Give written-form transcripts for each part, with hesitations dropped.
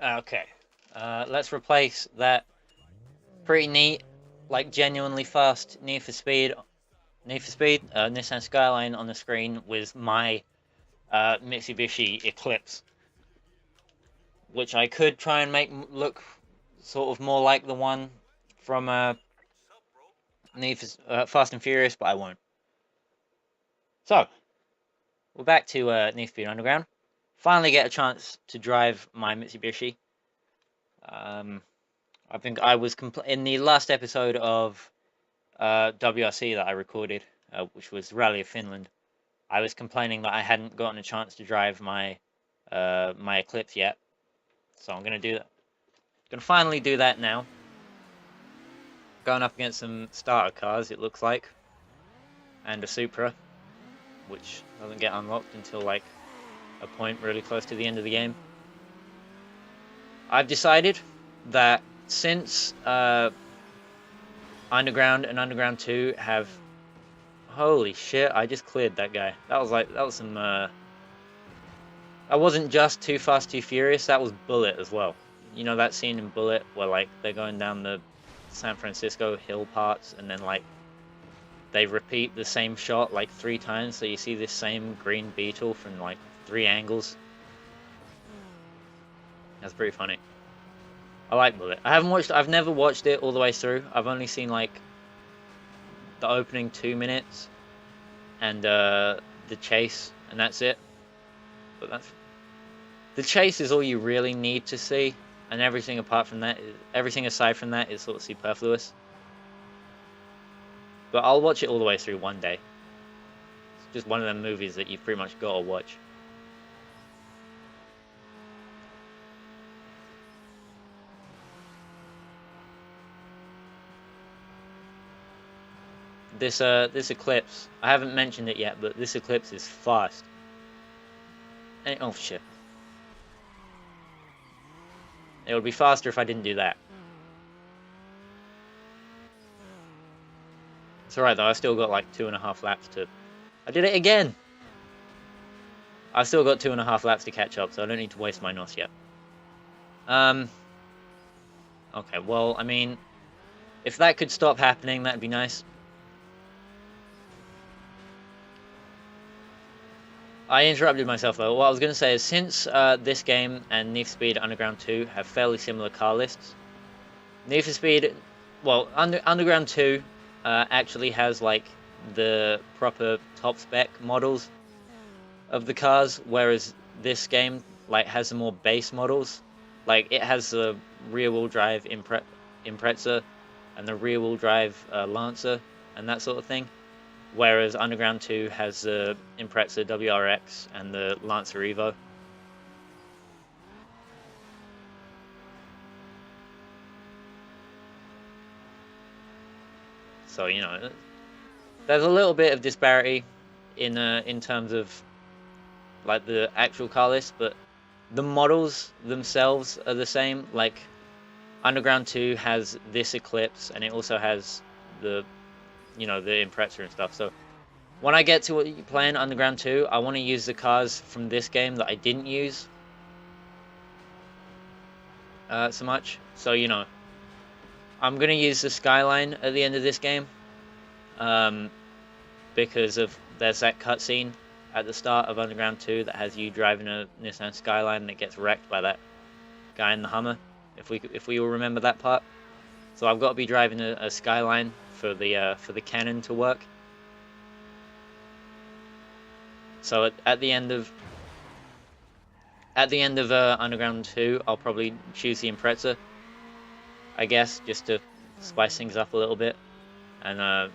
Okay. Let's replace that pretty neat, like genuinely fast Nissan Skyline on the screen with my Mitsubishi Eclipse, which I could try and make look sort of more like the one from Fast and Furious, but I won't. So we're back to Need for Speed Underground. Finally, get a chance to drive my Mitsubishi. Um, I think I was in the last episode of WRC that I recorded, which was Rally of Finland. I was complaining that I hadn't gotten a chance to drive my Eclipse yet, so I'm gonna do that. Gonna finally do that now. Going up against some starter cars, it looks like, and a Supra, which doesn't get unlocked until like a point really close to the end of the game. I've decided that since Underground and Underground 2 have... Holy shit, I just cleared that guy. That was some... That wasn't just Too Fast, Too Furious, that was Bullet as well. You know that scene in Bullet where, like, they're going down the San Francisco hill parts and then, like, they repeat the same shot, like, 3 times, so you see this same green Beetle from, like, 3 angles. That's pretty funny. I like Bullet. I've never watched it all the way through. I've only seen, like, the opening 2 minutes and the chase, and that's it. But the chase is all you really need to see, and everything aside from that is sort of superfluous. But I'll watch it all the way through one day. It's just one of them movies that you've pretty much got to watch. This Eclipse, I haven't mentioned it yet, but this Eclipse is fast. And, oh shit. It would be faster if I didn't do that. It's alright though, I still got like 2.5 laps to... I did it again! I've still got 2.5 laps to catch up, so I don't need to waste my NOS yet. Okay, well, I mean, if that could stop happening, that'd be nice. I interrupted myself though. What I was going to say is, since this game and Need for Speed Underground 2 have fairly similar car lists, Need for Speed, well, Underground 2 actually has like the proper top spec models of the cars, whereas this game like has the more base models. Like it has the rear-wheel drive Impreza and the rear-wheel drive Lancer and that sort of thing. Whereas Underground 2 has the Impreza WRX and the Lancer Evo. So, you know, there's a little bit of disparity in terms of like the actual car list, but the models themselves are the same. Like Underground 2 has this Eclipse, and it also has the, you know, the Impreza and stuff. So when I get to playing Underground 2, I want to use the cars from this game that I didn't use so much. So, you know, I'm going to use the Skyline at the end of this game because there's that cutscene at the start of Underground 2 that has you driving a Nissan Skyline that gets wrecked by that guy in the Hummer, if we all remember that part. So I've got to be driving a Skyline for the cannon to work. So at the end of Underground 2, I'll probably choose the Impreza, I guess, just to spice things up a little bit. And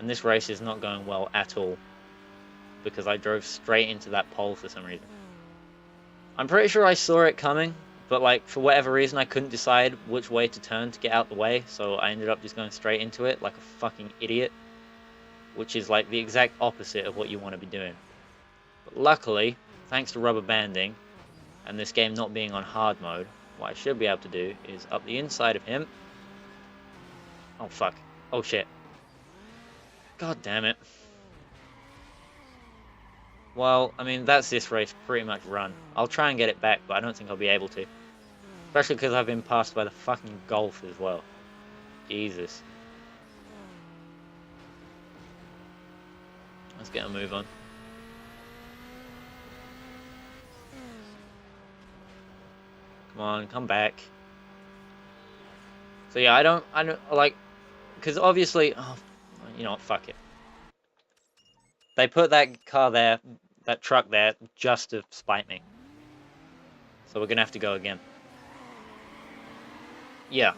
this race is not going well at all because I drove straight into that pole for some reason. I'm pretty sure I saw it coming, but like for whatever reason I couldn't decide which way to turn to get out the way, so I ended up just going straight into it like a fucking idiot, which is like the exact opposite of what you want to be doing. But luckily, thanks to rubber banding and this game not being on hard mode, what I should be able to do is up the inside of him. Oh fuck. Oh shit. God damn it. Well, I mean, that's this race pretty much run. I'll try and get it back, but I don't think I'll be able to. Especially because I've been passed by the fucking Golf as well. Jesus. Let's get a move on. Come on, come back. So yeah, I don't like, because obviously, oh, you know what, fuck it. They put that car there, that truck there, just to spite me. So we're gonna have to go again. Yeah,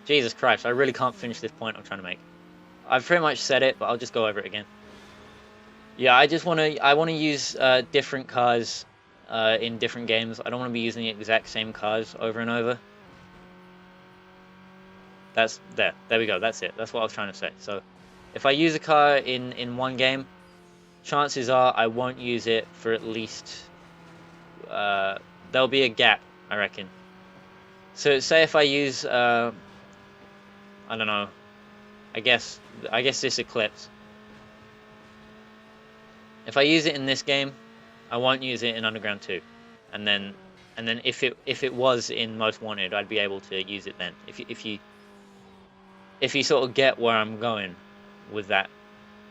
Jesus Christ, I really can't finish this point I'm trying to make. I've pretty much said it, but I'll just go over it again. Yeah, I wanna use different cars in different games. I don't want to be using the exact same cars over and over. There we go, that's it. That's what I was trying to say. So, if I use a car in one game, chances are I won't use it for at least, there'll be a gap, I reckon. So, say if I use, I don't know, I guess this Eclipse. If I use it in this game, I won't use it in Underground 2. And then if it was in Most Wanted, I'd be able to use it then. If you sort of get where I'm going with that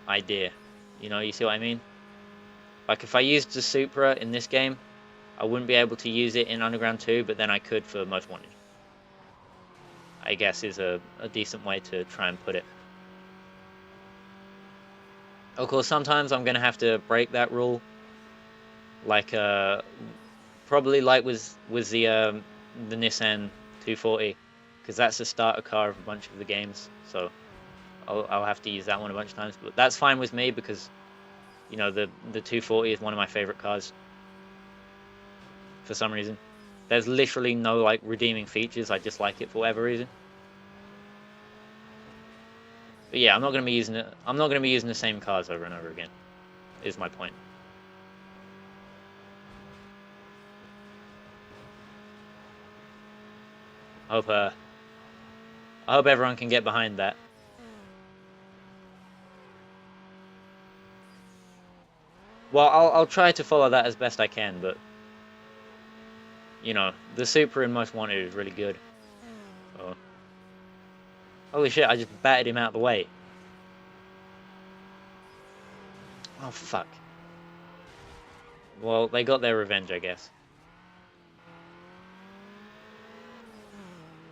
idea. You know, you see what I mean? Like, if I used the Supra in this game, I wouldn't be able to use it in Underground 2, but then I could for Most Wanted. I guess is a decent way to try and put it. Of course, sometimes I'm going to have to break that rule. Like, probably like with the Nissan 240. Because that's the starter car of a bunch of the games, so I'll have to use that one a bunch of times. But that's fine with me because, you know, the 240 is one of my favorite cars. For some reason, there's literally no like redeeming features. I just like it for whatever reason. But yeah, I'm not gonna be using it. I'm not gonna be using the same cars over and over again. Is my point. I hope everyone can get behind that. Well, I'll try to follow that as best I can, but you know, the Supra in Most Wanted is really good. So. Holy shit, I just batted him out of the way. Oh fuck. Well, they got their revenge, I guess.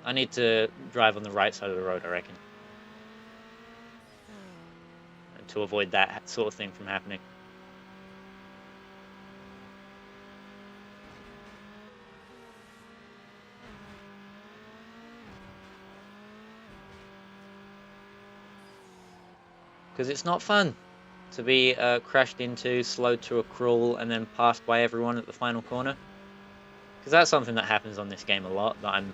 I need to drive on the right side of the road, I reckon. And to avoid that sort of thing from happening. Because it's not fun to be crashed into, slowed to a crawl, and then passed by everyone at the final corner. Because that's something that happens on this game a lot, that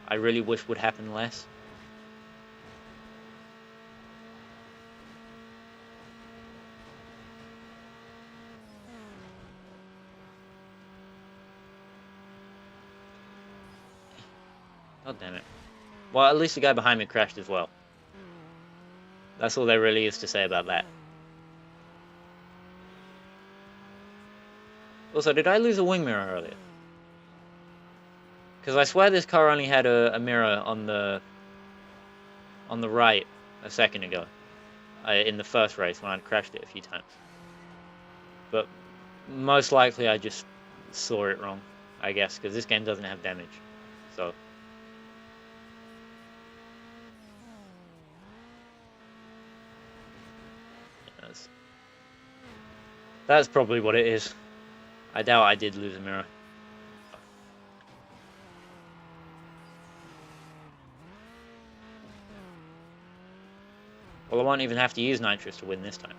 I really wish would happen less. God damn it. Well, at least the guy behind me crashed as well. That's all there really is to say about that. Also, did I lose a wing mirror earlier? Because I swear this car only had a mirror on the right a second ago. In the first race when I'd crashed it a few times. But most likely I just saw it wrong, I guess, because this game doesn't have damage. So. That's probably what it is. I doubt I did lose a mirror. Well, I won't even have to use nitrous to win this time.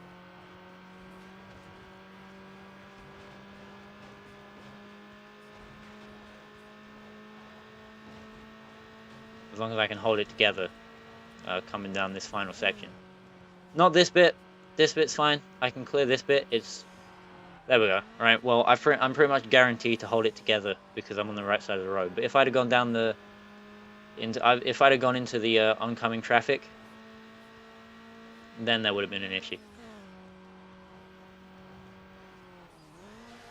As long as I can hold it together, coming down this final section. Not this bit. This bit's fine. I can clear this bit. There we go. Alright, well, I'm pretty much guaranteed to hold it together because I'm on the right side of the road. But if I'd have gone down if I'd have gone into the oncoming traffic, then there would have been an issue.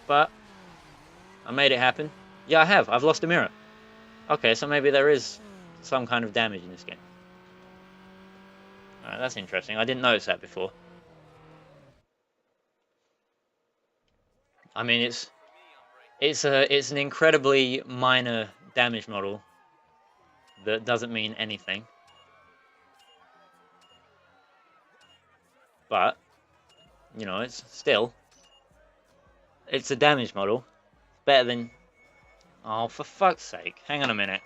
but I made it happen. Yeah, I have. I've lost a mirror. Okay, so maybe there is some kind of damage in this game. Alright, that's interesting. I didn't notice that before. I mean, it's an incredibly minor damage model that doesn't mean anything. But, you know, it's a damage model. Better than... Oh, for fuck's sake. Hang on a minute.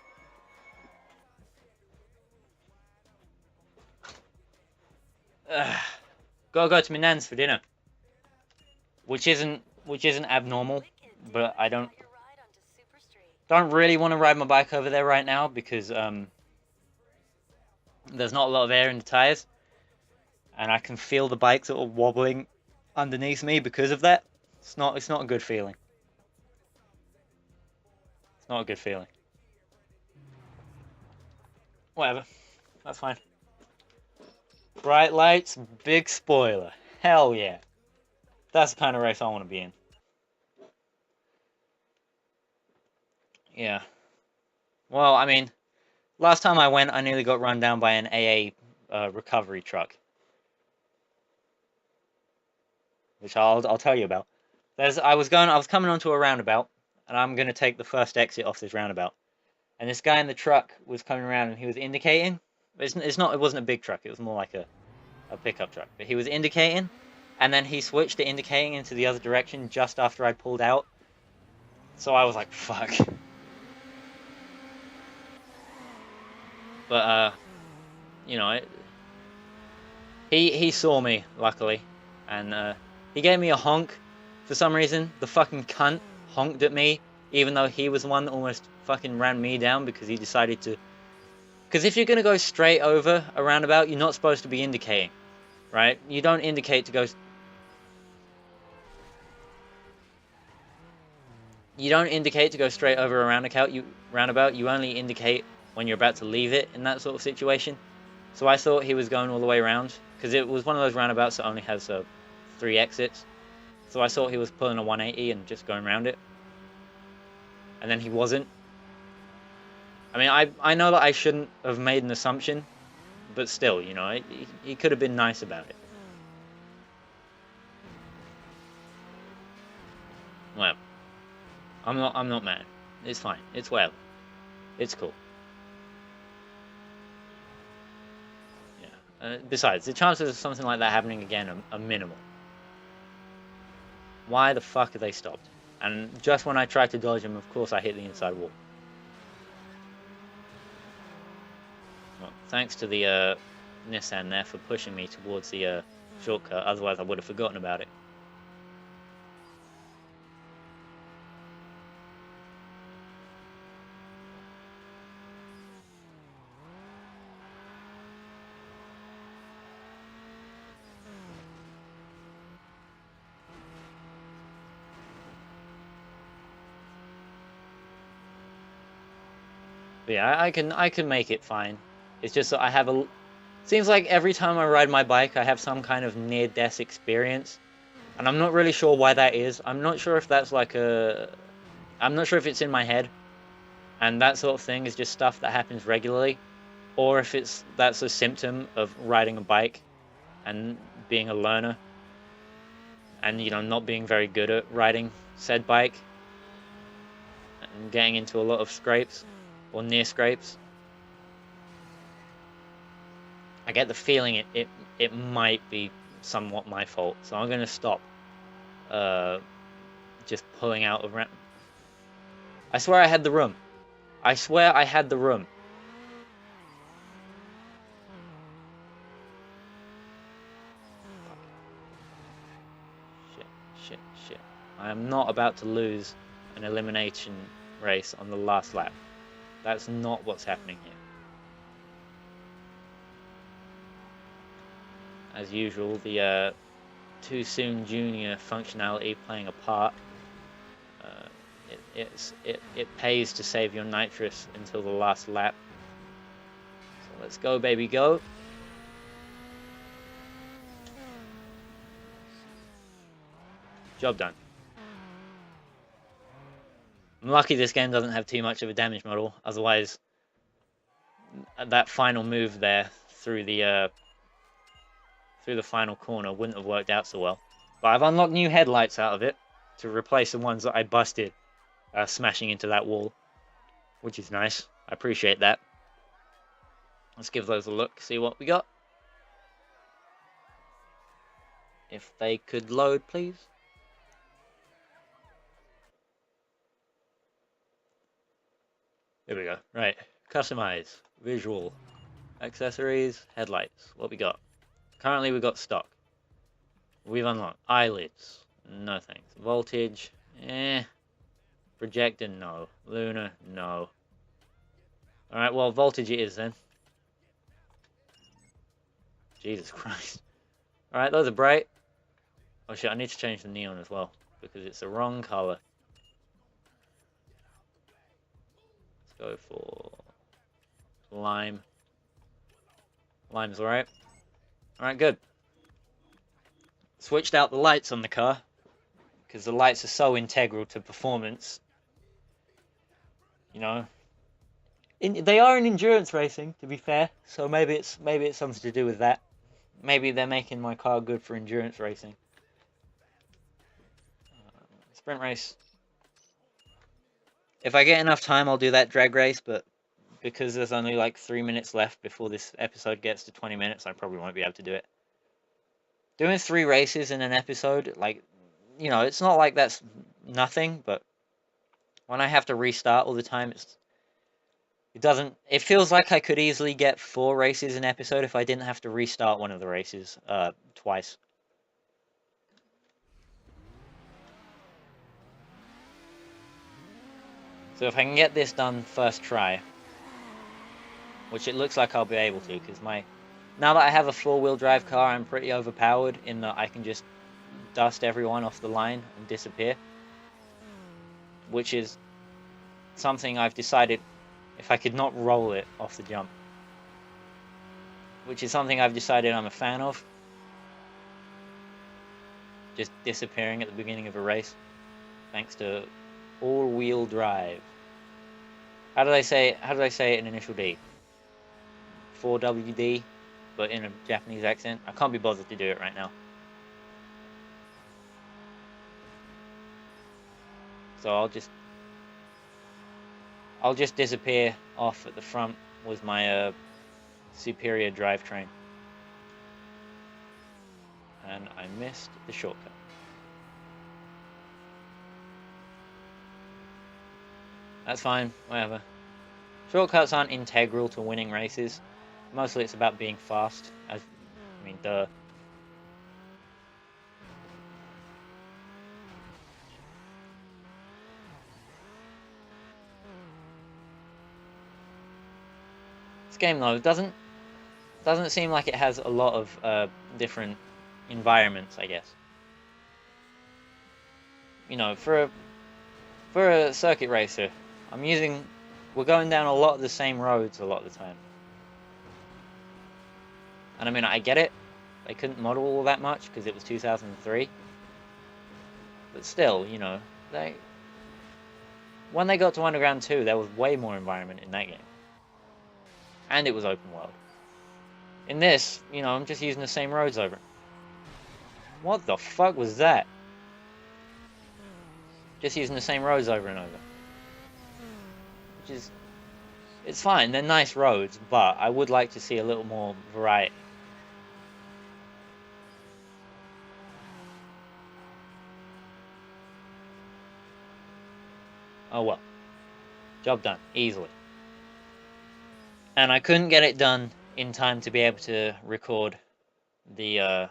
Gotta go to my nan's for dinner. Which isn't abnormal, but I don't really want to ride my bike over there right now because there's not a lot of air in the tires, and I can feel the bike sort of wobbling underneath me because of that. It's not a good feeling. It's not a good feeling. Whatever, that's fine. Bright lights, big spoiler. Hell yeah. That's the kind of race I want to be in. Yeah. Well, I mean, last time I went, I nearly got run down by an AA recovery truck. Which I'll tell you about. I was coming onto a roundabout, and I'm going to take the first exit off this roundabout. And this guy in the truck was coming around, and he was indicating. It wasn't a big truck, it was more like a pickup truck. But he was indicating, and then he switched to indicating into the other direction just after I pulled out. So I was like, fuck. But, you know, he saw me, luckily, and he gave me a honk. For some reason, the fucking cunt honked at me, even though he was the one that almost fucking ran me down because he decided to... Because if you're going to go straight over a roundabout, you're not supposed to be indicating, right? You don't indicate to go... You don't indicate to go straight over a roundabout. You only indicate when you're about to leave it in that sort of situation. So I thought he was going all the way around, because it was one of those roundabouts that only has 3 exits. So I thought he was pulling a 180 and just going around it. And then he wasn't. I mean, I know that I shouldn't have made an assumption, but still, you know, he could have been nice about it. Well, I'm not mad. It's fine. It's whatever. It's cool. Yeah. Besides, the chances of something like that happening again are minimal. Why the fuck are they stopped? And just when I tried to dodge them, of course I hit the inside wall. Well, thanks to the Nissan there for pushing me towards the shortcut, otherwise I would have forgotten about it. But yeah, I can make it fine. It's just that I have seems like every time I ride my bike, I have some kind of near-death experience. And I'm not really sure why that is. I'm not sure if that's like I'm not sure if it's in my head. And that sort of thing is just stuff that happens regularly. Or if that's a symptom of riding a bike and being a learner. And, you know, not being very good at riding said bike. And getting into a lot of scrapes. Or near scrapes. I get the feeling it might be somewhat my fault, so I'm going to stop just pulling out of... I swear I had the room. I swear I had the room. Shit. I am not about to lose an elimination race on the last lap. That's not what's happening here. As usual, the Too Soon Junior functionality playing a part. It pays to save your nitrous until the last lap. So let's go, baby, go. Job done. I'm lucky this game doesn't have too much of a damage model, otherwise that final move there through the final corner wouldn't have worked out so well. But I've unlocked new headlights out of it to replace the ones that I busted smashing into that wall, which is nice. I appreciate that. Let's give those a look, see what we got. If they could load, please. There we go. Right. Customize. Visual. Accessories. Headlights. What we got? Currently we've got stock. We've unlocked eyelids. No thanks. Voltage. Projector. No. Lunar. No. Alright, well, voltage it is then. Jesus Christ. Alright, those are bright. Oh shit, I need to change the neon as well, because it's the wrong colour. Let's go for lime. Lime's alright. Alright, good. Switched out the lights on the car, because the lights are so integral to performance. You know, they are in endurance racing, to be fair, so maybe it's something to do with that. Maybe they're making my car good for endurance racing. Sprint race. If I get enough time, I'll do that drag race, but because there's only like 3 minutes left before this episode gets to 20 minutes, I probably won't be able to do it. Doing 3 races in an episode, like, you know, it's not like that's nothing, but when I have to restart all the time, it feels like I could easily get 4 races an episode if I didn't have to restart one of the races twice. So if I can get this done first try, which it looks like I'll be able to, because now that I have a 4-wheel drive car, I'm pretty overpowered in that I can just dust everyone off the line and disappear, which is something I've decided if I could not roll it off the jump, which is something I've decided I'm a fan of, just disappearing at the beginning of a race, thanks to all-wheel drive. How did I say it in initial D? 4WD, but in a Japanese accent. I can't be bothered to do it right now. So I'll just disappear off at the front with my superior drivetrain. And I missed the shortcut. That's fine, whatever. Shortcuts aren't integral to winning races. Mostly it's about being fast. Duh. This game though doesn't seem like it has a lot of different environments, I guess. You know, for a circuit racer, we're going down a lot of the same roads a lot of the time. And I mean, I get it. They couldn't model all that much because it was 2003. But still, you know, when they got to Underground 2, there was way more environment in that game. And it was open world. In this, you know, I'm just using the same roads over. What the fuck was that? Just using the same roads over and over. Which is... It's fine, they're nice roads, but I would like to see a little more variety. Oh well. Job done. Easily. And I couldn't get it done in time to be able to record the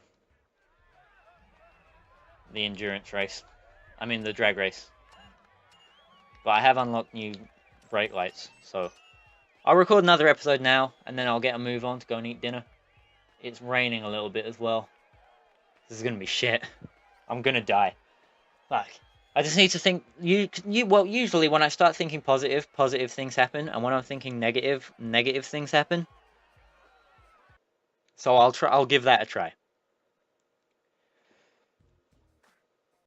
endurance race. I mean the drag race. But I have unlocked new brake lights, so I'll record another episode now, and then I'll get a move on to go and eat dinner. It's raining a little bit as well. This is gonna be shit. I'm gonna die. Fuck. I just need to think. Well, usually when I start thinking positive things happen, and when I'm thinking negative things happen. So I'll give that a try.